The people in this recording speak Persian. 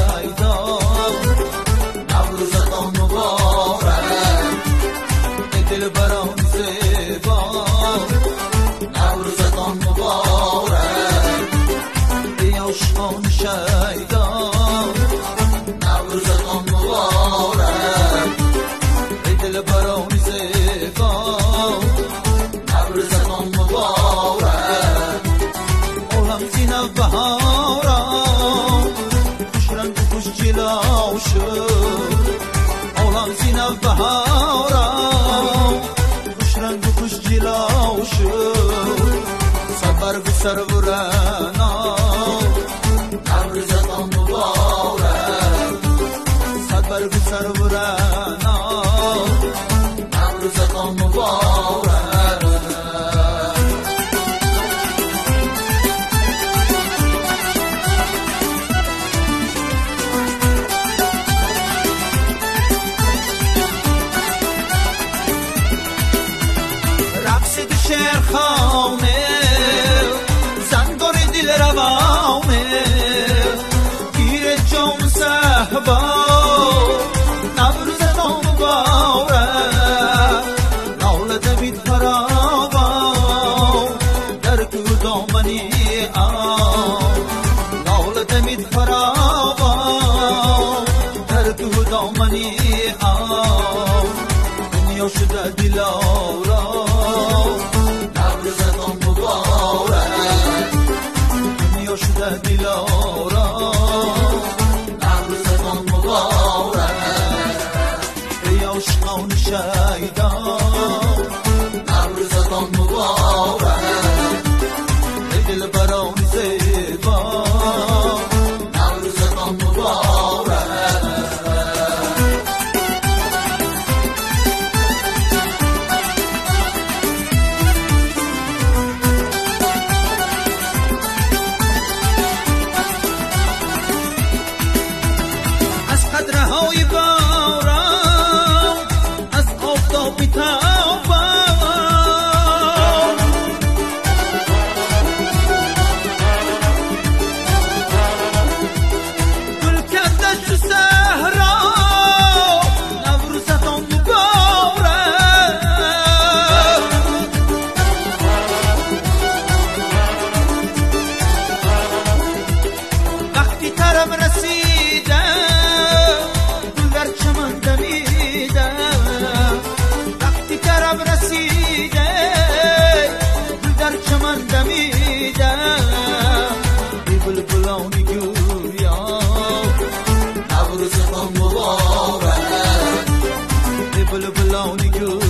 شیدا نوروزتان مبارک ای دلبران زیبا نوروزتان مبارک ای عاشقان شیدا نوروزتان مبارک ای دلبران زیبا نوروزتان مبارک عالم زینب بهارا خوش رنگ و خوش جلو شد عالم زینب بهارا خوش رنگ و خوش جلو شد سفر به سر برنا نوروزتان مبارک سفر به سر برنا نوروزتان مبارک شیرخانه زنگار دل روانه گیر جام صحبا نوروزتان مبارک ناله دمید خرابا در کو دامنی ناله دمید خرابا در کو دامنی دنیا شده دلارا نوروزتان مبارک دنیا شده دلارا نوروزتان مبارک ای عاشقان شیدا نوروزتان مبارک ای دلبران زیبا نوروزتان مبارک قدرهای باران از آفتاب میتابم گل کرده تو صحرا نوروزتان مبارک وقتی طرف رسیده چمن دمیده وقتی طرف رسیده در چمن دمیده ای بلبلانی گویا نوروزتان مبارک ای بلبلانی گویا